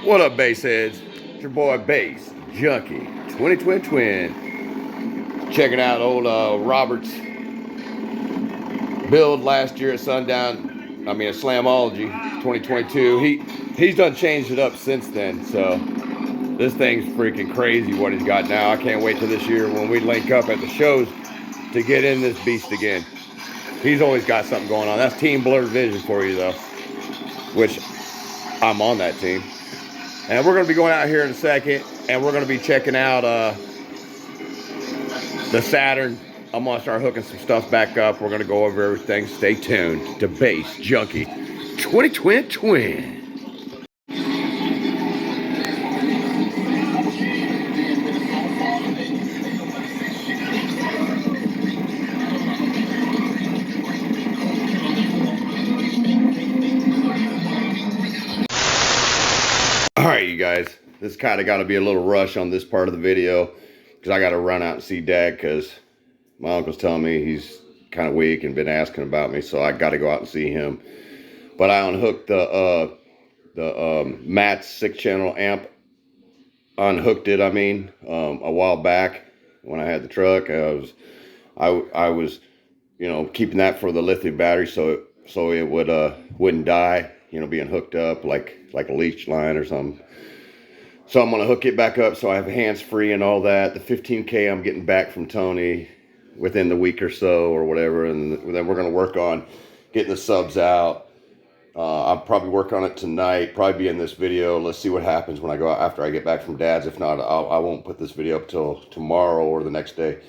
What up, bass heads? It's your boy Bass Junkie 2020. Checking out old Robert's build last year at Sundown. I mean, at Slamology 2022. He's done changed it up since then. So this thing's freaking crazy what he's got now. I can't wait till this year when we link up at the shows to get in this beast again. He's always got something going on. That's Team Blurred Vision for you, though, which I'm on that team. And we're going to be going out here in a second, and we're going to be checking out the Saturn. I'm going to start hooking some stuff back up. We're going to go over everything. Stay tuned to Bass Junkie 2020. Alright, you guys, this kind of got to be a little rush on this part of the video because I got to run out and see Dad because my uncle's telling me he's kind of weak and been asking about me, so I got to go out and see him. But I unhooked the Mmats 6-channel amp. Unhooked it, I mean, a while back when I had the truck. I was, you know, keeping that for the lithium battery so it wouldn't die. You know, being hooked up like a leech line or something. So I'm going to hook it back up so I have hands free and all that. The 15K I'm getting back from Tony within the week or so or whatever. And then we're going to work on getting the subs out. I'll probably work on it tonight, probably be in this video. Let's see what happens when I go out after I get back from Dad's. If not, I won't put this video up till tomorrow or the next day.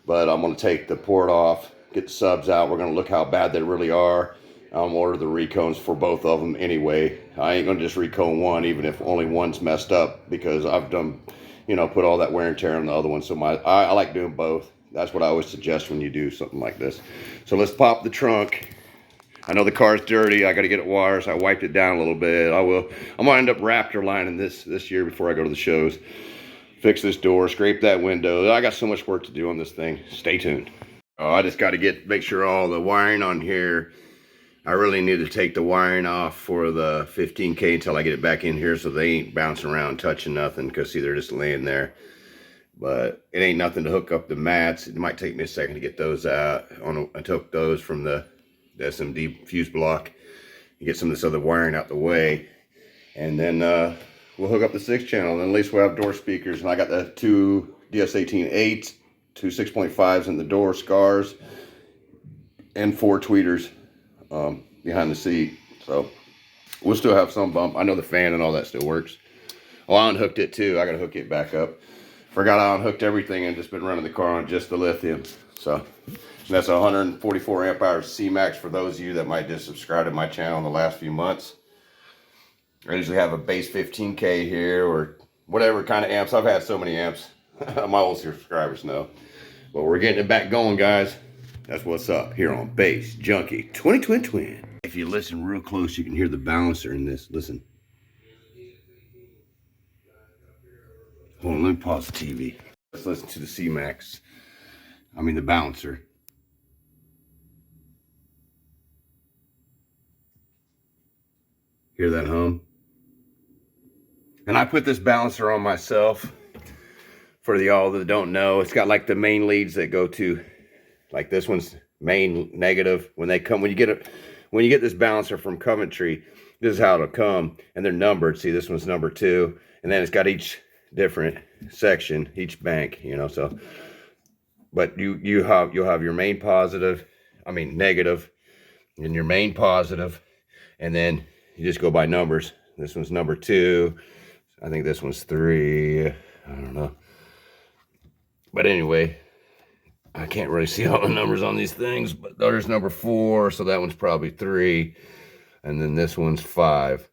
But I'm going to take the port off, get the subs out. We're going to look how bad they really are. I'm order the recones for both of them anyway. I ain't gonna just recone one, even if only one's messed up, because I've done, you know, put all that wear and tear on the other one. So I like doing both. That's what I always suggest when you do something like this. So let's pop the trunk. I know the car's dirty. I got to get it washed. I wiped it down a little bit. I'm gonna end up Raptor lining this year before I go to the shows. Fix this door, scrape that window. I got so much work to do on this thing. Stay tuned. Oh, I just got to make sure all the wiring on here. I really need to take the wiring off for the 15K until I get it back in here so they ain't bouncing around touching nothing, because see, they're just laying there. But it ain't nothing to hook up the mats. It might take me a second to get those out. I took those from the SMD fuse block and get some of this other wiring out the way. And then we'll hook up the 6-channel, and at least we'll have door speakers. And I got the two DS18-8s, two 6.5s in the door scars, and 4 tweeters behind the seat. So we'll still have some bump. I know the fan and all that still works. Oh, I unhooked it too. I gotta hook it back up. Forgot I unhooked everything and just been running the car on just the lithium. So that's 144 amp hours C-Max for those of you that might just subscribe to my channel in the last few months. I usually have a base 15K here or whatever kind of amps. I've had so many amps. My old subscribers know. But we're getting it back going, guys. That's what's up here on Bass Junkie 2020. If you listen real close, you can hear the balancer in this. Listen. Hold on, let me pause the TV. Let's listen to the C-Max. I mean the balancer. Hear that hum? And I put this balancer on myself. For y'all that don't know, it's got like the main leads that go to, like this one's main negative. When you get this balancer from Coventry, this is how it'll come, and they're numbered. See, this one's number 2, and then it's got each different section, each bank, you know. So, but you'll have your main positive, negative, and your main positive, and then you just go by numbers. This one's number 2. I think this one's 3. I don't know. But anyway, I can't really see all the numbers on these things, but there's number 4, so that one's probably 3, and then this one's 5,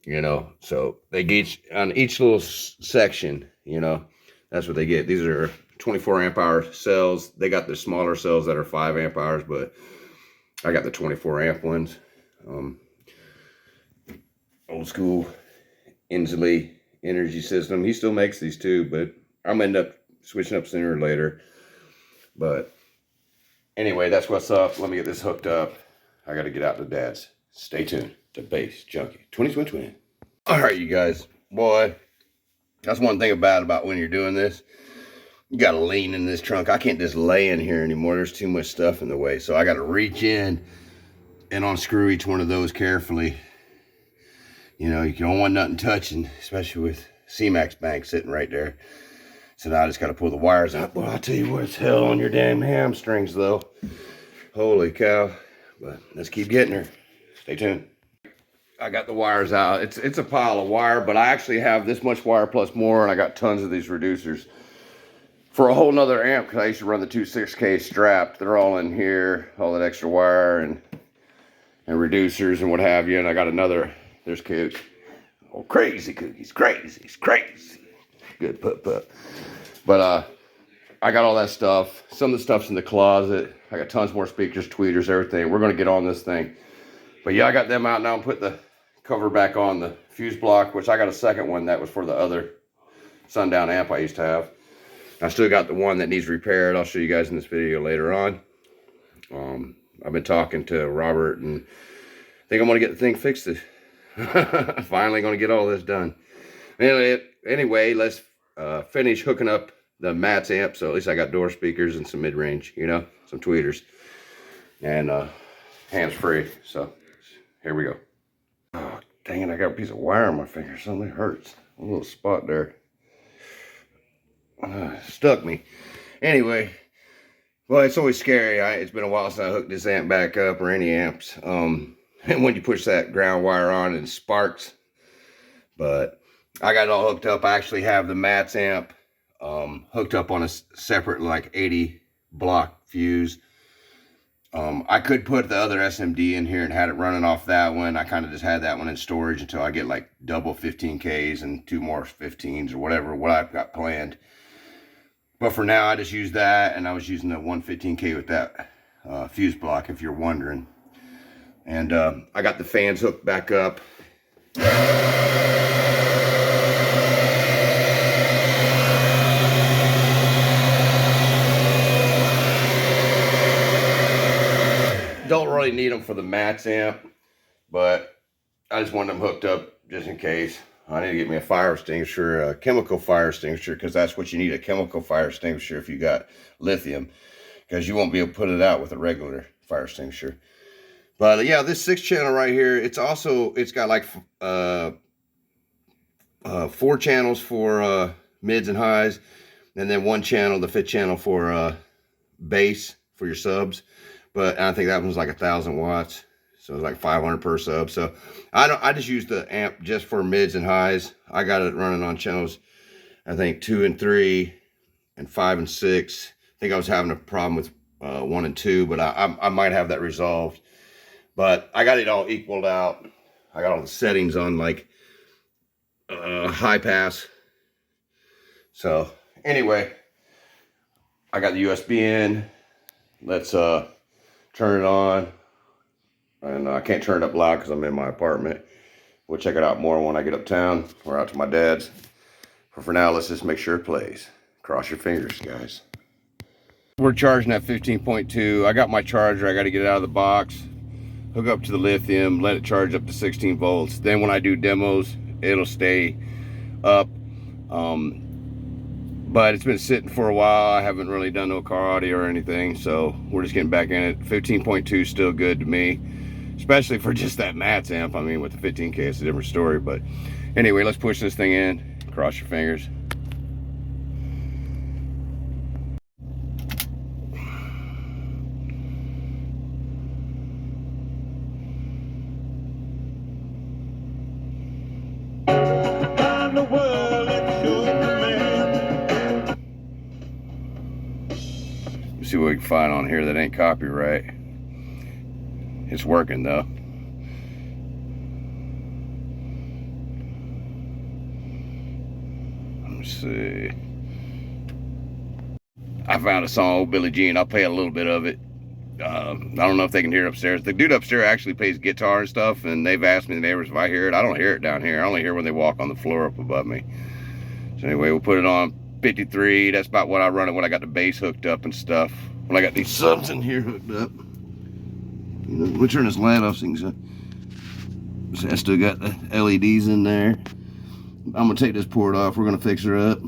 you know. So they get on each little section, you know, that's what they get. These are 24 amp hour cells. They got the smaller cells that are 5 amp hours, but I got the 24 amp ones. Old school Inslee energy system. He still makes these too, but I'm gonna end up switching up sooner or later. But anyway, that's what's up. Let me get this hooked up. I got to get out to Dad's. Stay tuned to Bass Junkie 2020. All right, you guys. boy, that's one thing about when you're doing this. You got to lean in this trunk. I can't just lay in here anymore. There's too much stuff in the way. So I got to reach in and unscrew each one of those carefully. You know, you don't want nothing touching, especially with C-Max bank sitting right there. So now I just got to pull the wires out. Boy, I'll tell you what, it's hell on your damn hamstrings, though. Holy cow. But let's keep getting her. Stay tuned. I got the wires out. It's a pile of wire, but I actually have this much wire plus more, and I got tons of these reducers for a whole nother amp, because I used to run the 2.6K strapped. They're all in here, all that extra wire and reducers and what have you. And I got another, there's Cook. Oh, crazy Cookies, crazy, he's crazy. Good pup. But I got all that stuff. Some of the stuff's in the closet. I got tons more speakers, tweeters, everything. We're gonna get on this thing. But yeah, I got them out now and put the cover back on the fuse block, which I got a second one that was for the other Sundown amp I used to have. I still got the one that needs repaired. I'll show you guys in this video later on. I've been talking to Robert and I think I'm gonna get the thing fixed. Finally gonna get all this done. Anyway, let's finish hooking up the Mmats amp. So at least I got door speakers and some mid-range, you know, some tweeters and hands-free. So here we go. Oh, dang it, I got a piece of wire on my finger. Something hurts. A little spot there. Stuck me. Anyway, well, it's always scary. It's been a while since I hooked this amp back up, or any amps. And when you push that ground wire on, it sparks. But I got it all hooked up. I actually have the Mmats amp hooked up on a separate, like, 80 block fuse. I could put the other SMD in here and had it running off that one. I kind of just had that one in storage until I get like double 15Ks and 2 more 15s or whatever, what I've got planned. But for now, I just use that, and I was using the 115K with that fuse block, if you're wondering. And I got the fans hooked back up. Don't really need them for the Mmats amp, but I just wanted them hooked up just in case. I need to get me a fire extinguisher, a chemical fire extinguisher, because that's what you need, a chemical fire extinguisher if you got lithium, because you won't be able to put it out with a regular fire extinguisher. But yeah, this 6-channel right here, it's got like 4 channels for mids and highs, and then 1 channel, the 5th channel for bass for your subs. But I think that one's like 1,000 watts. So it's like 500 per sub. So I just use the amp just for mids and highs. I got it running on channels, I think 2 and 3 and 5 and 6. I think I was having a problem with 1 and 2, but I might have that resolved. But I got it all equaled out. I got all the settings on, like high pass. So anyway, I got the USB in. Let's turn it on. And I can't turn it up loud because I'm in my apartment. We'll check it out more when I get uptown or out to my dad's. But for now, let's just make sure it plays. Cross your fingers, guys. We're charging at 15.2. I got my charger. I got to get it out of the box, hook up to the lithium, let it charge up to 16 volts. Then when I do demos, it'll stay up. But it's been sitting for a while. I haven't really done no car audio or anything, so we're just getting back in it. 15.2 is still good to me, especially for just that Mmats amp. I mean, with the 15K, it's a different story. But anyway, let's push this thing in. Cross your fingers. See what we can find on here that ain't copyright. It's working though. Let me see. I found a song, Old Billie Jean. I'll play a little bit of it. I don't know if they can hear it upstairs. The dude upstairs actually plays guitar and stuff, and they've asked me, the neighbors, if I hear it. I don't hear it down here. I only hear when they walk on the floor up above me. So anyway, we'll put it on 53. That's about what I run it when I got the bass hooked up and stuff. When I got these subs in here hooked up. You know, we'll turn this light off so you can see. I still got the LEDs in there. I'm gonna take this port off. We're gonna fix her up.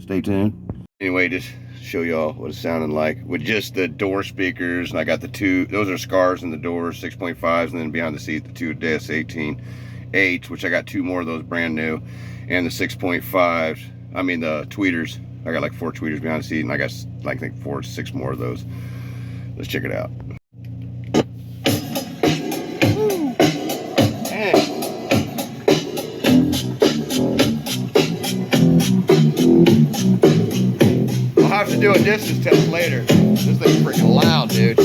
Stay tuned. Anyway, just show y'all what it's sounding like with just the door speakers. And I got the two, those are scars in the doors, 6.5s, and then behind the seat, the two DS 18H, which I got two more of those brand new, and the 6.5s. I mean the tweeters. I got like 4 tweeters behind the seat, and I got like I think 4 or 6 more of those. Let's check it out. I'll have to do a distance test later. This thing's freaking loud, dude.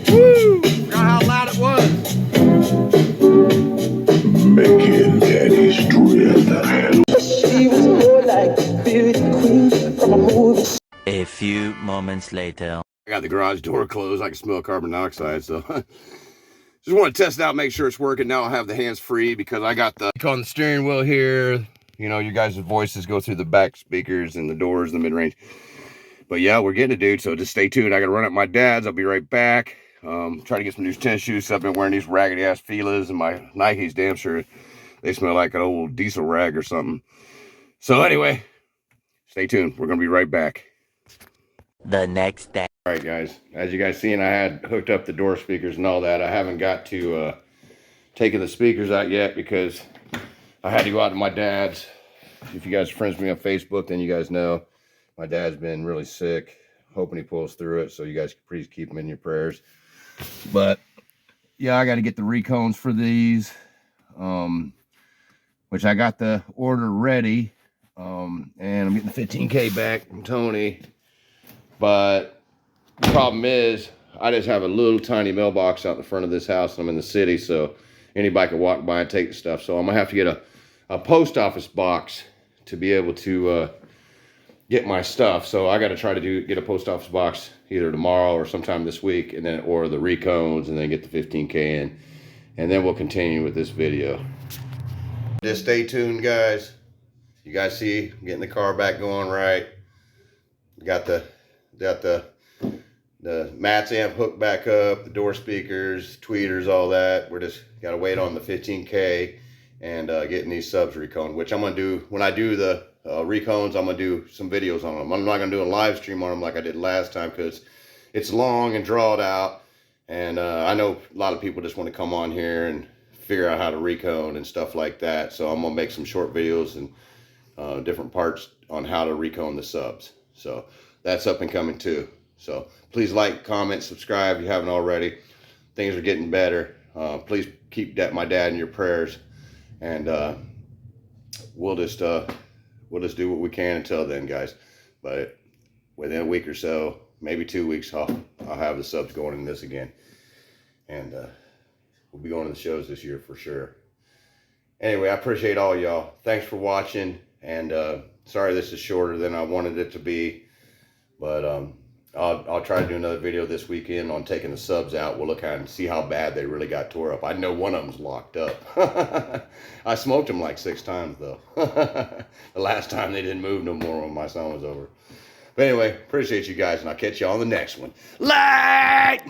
Woo! Forgot how loud it was. Making daddy's dread the handle. She was more like beauty queen from a movie. A few moments later. I got the garage door closed. I can smell carbon dioxide, so just want to test it out, make sure it's working. Now I'll have the hands free because I got the on the steering wheel here. You know, your guys' voices go through the back speakers and the doors and the mid-range. But yeah, we're getting it, dude. So just stay tuned. I got to run up my dad's. I'll be right back. Try to get some new tennis shoes. I've been wearing these raggedy ass Fila's, and my Nikes, damn sure they smell like an old diesel rag or something. So anyway, stay tuned. We're going to be right back. The next day. All right, guys, as you guys seen, I had hooked up the door speakers and all that. I haven't got to taking the speakers out yet because I had to go out to my dad's. If you guys are friends with me on Facebook, then you guys know my dad's been really sick. Hoping he pulls through it, so you guys please keep him in your prayers. But yeah, I got to get the recones for these, which I got the order ready, and I'm getting the 15K back from Tony. But the problem is, I just have a little tiny mailbox out in the front of this house, and I'm in the city, so anybody can walk by and take the stuff. So I'm gonna have to get a post office box to be able to get my stuff. So I got to try to get a post office box either tomorrow or sometime this week, and then or the recones, and then get the 15K in, and then we'll continue with this video. Just stay tuned, guys. You guys see, I'm getting the car back going right. Got the Mmats amp hooked back up, the door speakers, tweeters, all that. We're just got to wait on the 15K and getting these subs reconed, which I'm going to do when I do the recones. I'm going to do some videos on them. I'm not going to do a live stream on them like I did last time because it's long and drawn out. And I know a lot of people just want to come on here and figure out how to recone and stuff like that. So I'm going to make some short videos and different parts on how to recone the subs. So that's up and coming too. So please like, comment, subscribe if you haven't already. Things are getting better. Please keep my dad in your prayers, and we'll just do what we can until then, guys. But within a week or so, maybe 2 weeks, I'll have the subs going in this again, and we'll be going to the shows this year for sure. Anyway, I appreciate all y'all. Thanks for watching, and sorry this is shorter than I wanted it to be, but I'll try to do another video this weekend on taking the subs out. We'll look at and see how bad they really got tore up. I know one of them's locked up. I smoked them like 6 times though. The last time they didn't move no more when my son was over. But anyway, appreciate you guys, and I'll catch you on the next one. Light!